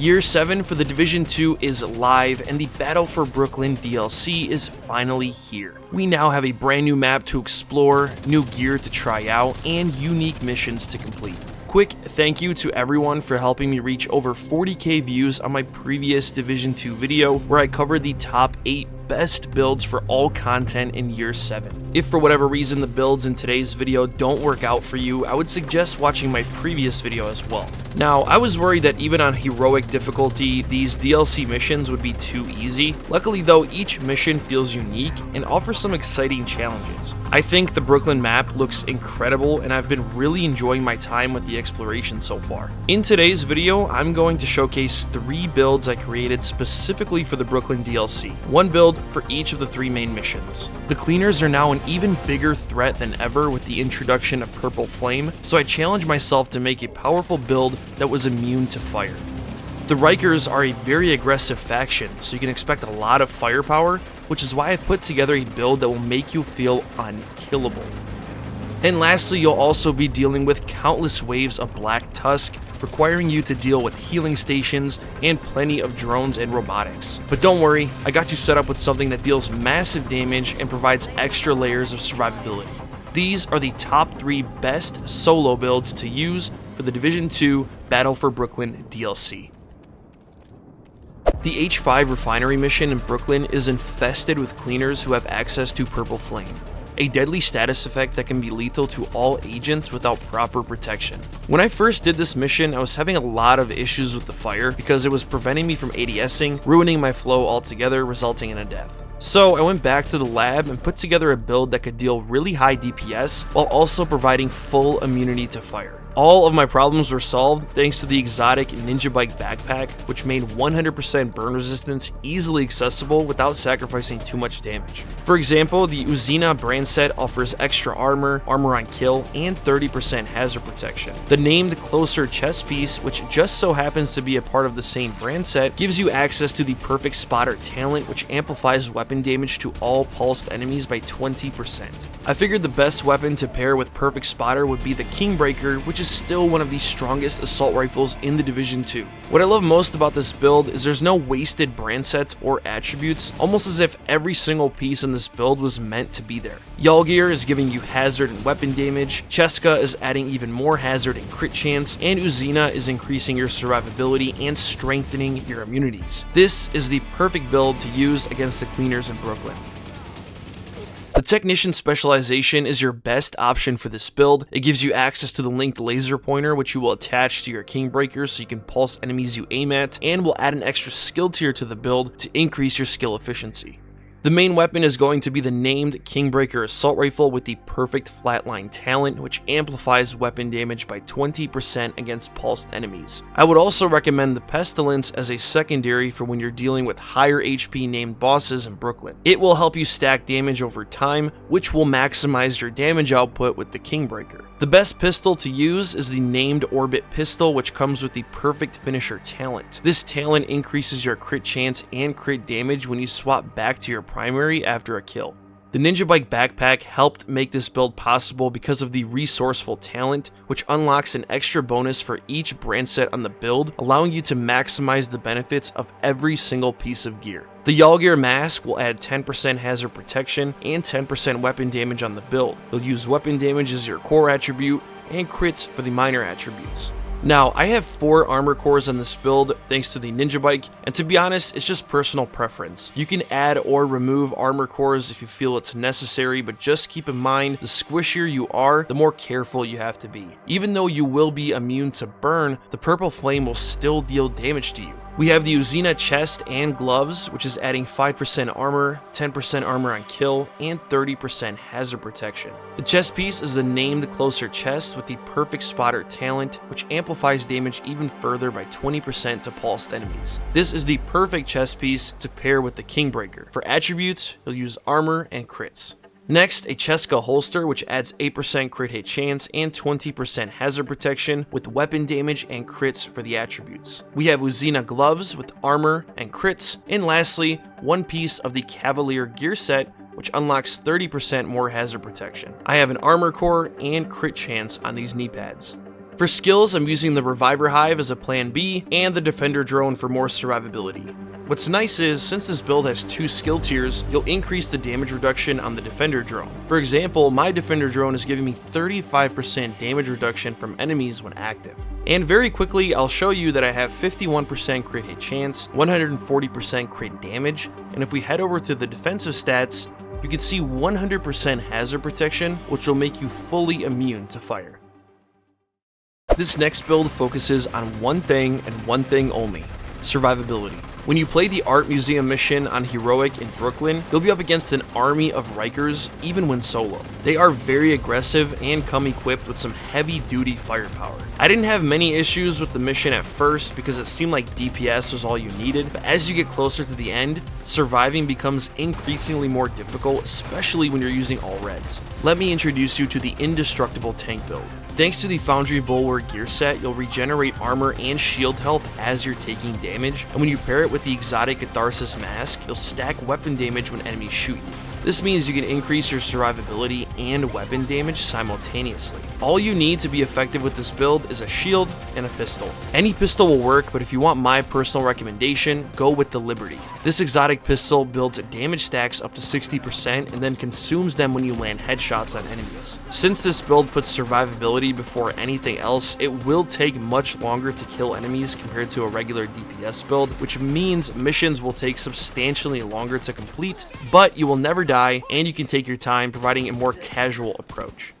Year 7 for the Division 2 is live, and the Battle for Brooklyn DLC is finally here. We now have a brand new map to explore, new gear to try out, and unique missions to complete. Quick thank you to everyone for helping me reach over 40k views on my previous Division 2 video where I covered the top 8 best builds for all content in Year 7. If for whatever reason the builds in today's video don't work out for you, I would suggest watching my previous video as well. Now, I was worried that even on heroic difficulty, these DLC missions would be too easy. Luckily though, each mission feels unique and offers some exciting challenges. I think the Brooklyn map looks incredible, and I've been really enjoying my time with the exploration so far. In today's video, I'm going to showcase 3 builds I created specifically for the Brooklyn DLC. One build for each of the 3 main missions. The cleaners are now an even bigger threat than ever with the introduction of Purple Flame, so I challenged myself to make a powerful build that was immune to fire. The Rikers are a very aggressive faction, so you can expect a lot of firepower, which is why I put together a build that will make you feel unkillable. And lastly, you'll also be dealing with countless waves of Black Tusk, requiring you to deal with healing stations and plenty of drones and robotics. But don't worry, I got you set up with something that deals massive damage and provides extra layers of survivability. These are the top 3 best solo builds to use for the Division 2 Battle for Brooklyn DLC. The H5 refinery mission in Brooklyn is infested with cleaners who have access to Purple Flame, a deadly status effect that can be lethal to all agents without proper protection. When I first did this mission, I was having a lot of issues with the fire because it was preventing me from ADSing, ruining my flow altogether, resulting in a death. So I went back to the lab and put together a build that could deal really high DPS while also providing full immunity to fire. All of my problems were solved thanks to the exotic Ninja Bike backpack, which made 100% burn resistance easily accessible without sacrificing too much damage. For example, the Uzina brand set offers extra armor, armor on kill, and 30% hazard protection. The named Closer chest piece, which just so happens to be a part of the same brand set, gives you access to the Perfect Spotter talent, which amplifies weapon damage to all pulsed enemies by 20%. I figured the best weapon to pair with Perfect Spotter would be the Kingbreaker, which is still one of the strongest assault rifles in the Division 2. What I love most about this build is there's no wasted brand sets or attributes, almost as if every single piece in this build was meant to be there. Yalgir is giving you hazard and weapon damage, Cheska is adding even more hazard and crit chance, and Uzina is increasing your survivability and strengthening your immunities. This is the perfect build to use against the cleaners in Brooklyn. The Technician specialization is your best option for this build. It gives you access to the linked laser pointer, which you will attach to your Kingbreaker so you can pulse enemies you aim at, and will add an extra skill tier to the build to increase your skill efficiency. The main weapon is going to be the named Kingbreaker Assault Rifle with the Perfect Flatline talent, which amplifies weapon damage by 20% against pulsed enemies. I would also recommend the Pestilence as a secondary for when you're dealing with higher HP named bosses in Brooklyn. It will help you stack damage over time, which will maximize your damage output with the Kingbreaker. The best pistol to use is the named Orbit Pistol, which comes with the Perfect Finisher talent. This talent increases your crit chance and crit damage when you swap back to your primary after a kill. The Ninja Bike backpack helped make this build possible because of the Resourceful talent, which unlocks an extra bonus for each brand set on the build, allowing you to maximize the benefits of every single piece of gear. The Yalgir mask will add 10% hazard protection and 10% weapon damage on the build. You'll use weapon damage as your core attribute and crits for the minor attributes. Now, I have 4 armor cores on this build thanks to the Ninja Bike, and to be honest, it's just personal preference. You can add or remove armor cores if you feel it's necessary, but just keep in mind, the squishier you are, the more careful you have to be. Even though you will be immune to burn, the Purple Flame will still deal damage to you. We have the Uzina chest and gloves, which is adding 5% armor, 10% armor on kill, and 30% hazard protection. The chest piece is the named Closer chest with the Perfect Spotter talent, which amplifies damage even further by 20% to pulsed enemies. This is the perfect chest piece to pair with the Kingbreaker. For attributes, you'll use armor and crits. Next, a Cheska holster, which adds 8% crit hit chance and 20% hazard protection with weapon damage and crits for the attributes. We have Uzina gloves with armor and crits, and lastly, one piece of the Cavalier gear set, which unlocks 30% more hazard protection. I have an armor core and crit chance on these knee pads. For skills, I'm using the Reviver Hive as a plan B, and the Defender Drone for more survivability. What's nice is, since this build has 2 skill tiers, you'll increase the damage reduction on the Defender Drone. For example, my Defender Drone is giving me 35% damage reduction from enemies when active. And very quickly, I'll show you that I have 51% crit hit chance, 140% crit damage, and if we head over to the defensive stats, you can see 100% hazard protection, which will make you fully immune to fire. This next build focuses on one thing and one thing only: survivability. When you play the Art Museum mission on Heroic in Brooklyn, you'll be up against an army of Rikers even when solo. They are very aggressive and come equipped with some heavy duty firepower. I didn't have many issues with the mission at first because it seemed like DPS was all you needed, but as you get closer to the end, surviving becomes increasingly more difficult, especially when you're using all reds. Let me introduce you to the Indestructible tank build. Thanks to the Foundry Bulwark gear set, you'll regenerate armor and shield health as you're taking damage, and when you pair it with the exotic Catharsis mask, you'll stack weapon damage when enemies shoot you. This means you can increase your survivability and weapon damage simultaneously. All you need to be effective with this build is a shield and a pistol. Any pistol will work, but if you want my personal recommendation, go with the Liberty. This exotic pistol builds damage stacks up to 60% and then consumes them when you land headshots on enemies. Since this build puts survivability before anything else, it will take much longer to kill enemies compared to a regular DPS build, which means missions will take substantially longer to complete, but you will never die and you can take your time, providing a more casual approach.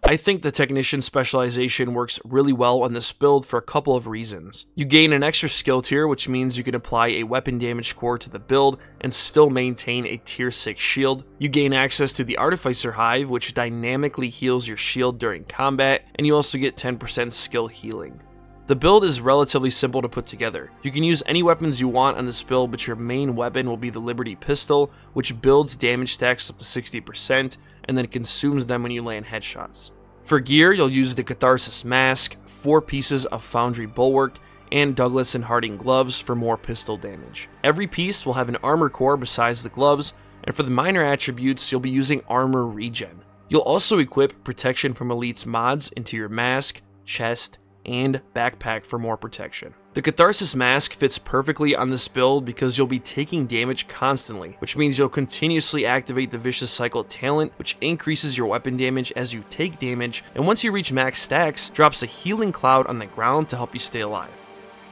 I think the Technician specialization works really well on this build for a couple of reasons. You gain an extra skill tier, which means you can apply a weapon damage core to the build and still maintain a tier 6 shield. You gain access to the Artificer Hive, which dynamically heals your shield during combat, and you also get 10% skill healing. The build is relatively simple to put together. You can use any weapons you want on this build, but your main weapon will be the Liberty pistol, which builds damage stacks up to 60% and then consumes them when you land headshots. For gear, you'll use the Catharsis mask, 4 pieces of Foundry Bulwark, and Douglas and Harding gloves for more pistol damage. Every piece will have an armor core besides the gloves, and for the minor attributes, you'll be using armor regen. You'll also equip Protection from Elites mods into your mask, chest, and backpack for more protection. The Catharsis mask fits perfectly on this build because you'll be taking damage constantly, which means you'll continuously activate the Vicious Cycle talent, which increases your weapon damage as you take damage, and once you reach max stacks, drops a healing cloud on the ground to help you stay alive.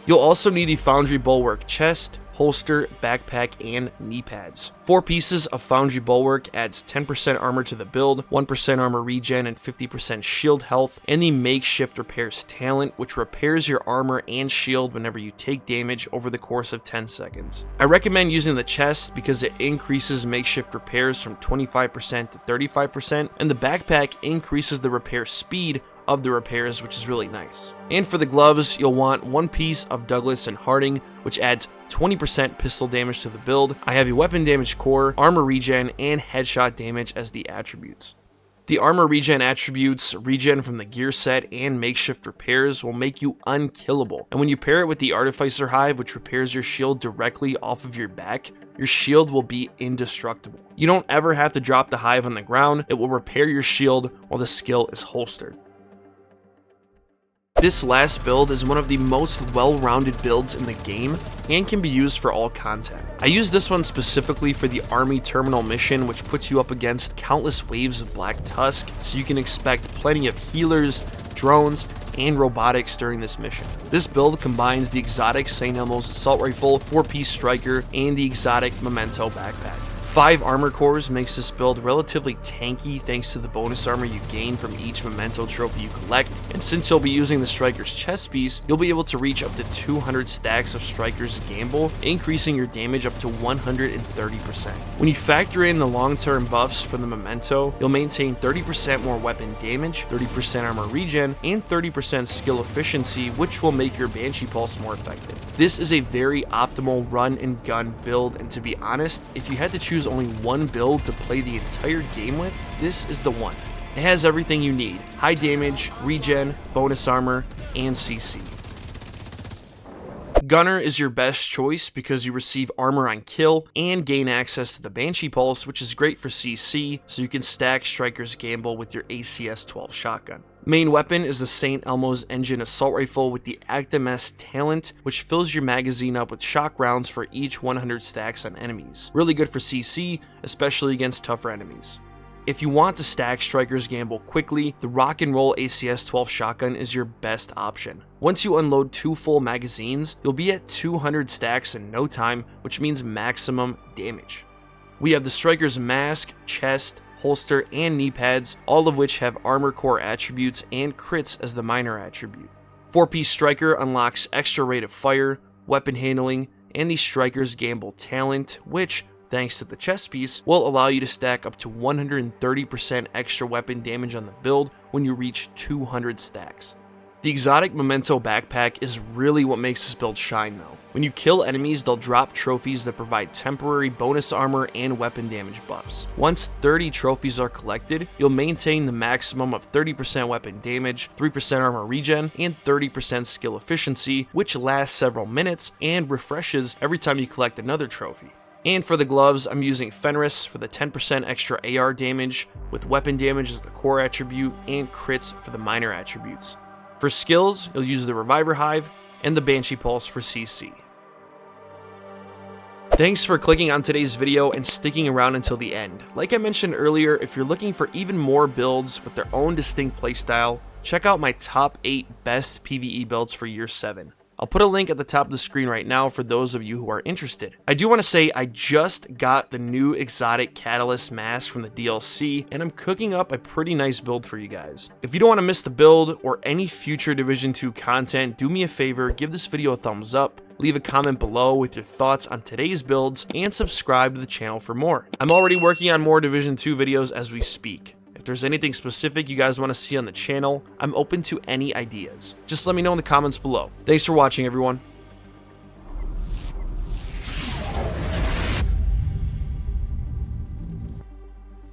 You'll also need the Foundry Bulwark chest, holster, backpack, and knee pads. 4 pieces of Foundry Bulwark adds 10% armor to the build, 1% armor regen, and 50% shield health, and the Makeshift Repairs talent, which repairs your armor and shield whenever you take damage over the course of 10 seconds. I recommend using the chest because it increases Makeshift Repairs from 25% to 35%, and the backpack increases the repair speed of the repairs, which is really nice. And for the gloves, you'll want 1 piece of Douglas and Harding, which adds 20% pistol damage to the build. I have a weapon damage core, armor regen, and headshot damage as the attributes. The armor regen attributes, regen from the gear set, and makeshift repairs will make you unkillable. And when you pair it with the Artificer Hive, which repairs your shield directly off of your back, your shield will be indestructible. You don't ever have to drop the hive on the ground, it will repair your shield while the skill is holstered. This last build is one of the most well-rounded builds in the game and can be used for all content. I use this one specifically for the Army Terminal mission, which puts you up against countless waves of Black Tusk, so you can expect plenty of healers, drones, and robotics during this mission. This build combines the exotic St. Elmo's assault rifle, 4-piece striker, and the exotic Memento backpack. 5 armor cores makes this build relatively tanky thanks to the bonus armor you gain from each Memento trophy you collect, and since you'll be using the Striker's chest piece, you'll be able to reach up to 200 stacks of Striker's Gamble, increasing your damage up to 130%. When you factor in the long-term buffs from the Memento, you'll maintain 30% more weapon damage, 30% armor regen, and 30% skill efficiency, which will make your Banshee Pulse more effective. This is a very optimal run and gun build, and to be honest, if you had to choose only one build to play the entire game with, this is the one. It has everything you need: high damage, regen, bonus armor, and CC. Gunner is your best choice because you receive armor on kill and gain access to the Banshee Pulse, which is great for CC, so you can stack Striker's Gamble with your ACS-12 shotgun. Main weapon is the St. Elmo's Engine Assault Rifle with the ActMS talent, which fills your magazine up with shock rounds for each 100 stacks on enemies. Really good for CC, especially against tougher enemies. If you want to stack Striker's Gamble quickly, the Rock and Roll ACS-12 shotgun is your best option. Once you unload 2 full magazines, you'll be at 200 stacks in no time, which means maximum damage. We have the Striker's Mask, Chest, Holster, and knee pads, all of which have armor core attributes and crits as the minor attribute. 4-piece Striker unlocks extra rate of fire, weapon handling, and the Striker's Gamble talent, which, thanks to the chest piece, will allow you to stack up to 130% extra weapon damage on the build when you reach 200 stacks. The exotic Memento backpack is really what makes this build shine though. When you kill enemies, they'll drop trophies that provide temporary bonus armor and weapon damage buffs. Once 30 trophies are collected, you'll maintain the maximum of 30% weapon damage, 3% armor regen, and 30% skill efficiency, which lasts several minutes and refreshes every time you collect another trophy. And for the gloves, I'm using Fenris for the 10% extra AR damage, with weapon damage as the core attribute and crits for the minor attributes. For skills, you'll use the Reviver Hive and the Banshee Pulse for CC. Thanks for clicking on today's video and sticking around until the end. Like I mentioned earlier, if you're looking for even more builds with their own distinct playstyle, check out my top 8 best PvE builds for year 7. I'll put a link at the top of the screen right now for those of you who are interested. I do want to say I just got the new exotic Catalyst mask from the DLC, and I'm cooking up a pretty nice build for you guys. If you don't want to miss the build or any future Division 2 content, do me a favor, give this video a thumbs up, leave a comment below with your thoughts on today's builds, and subscribe to the channel for more. I'm already working on more Division 2 videos as we speak. If there's anything specific you guys want to see on the channel, I'm open to any ideas. Just let me know in the comments below. Thanks for watching, everyone.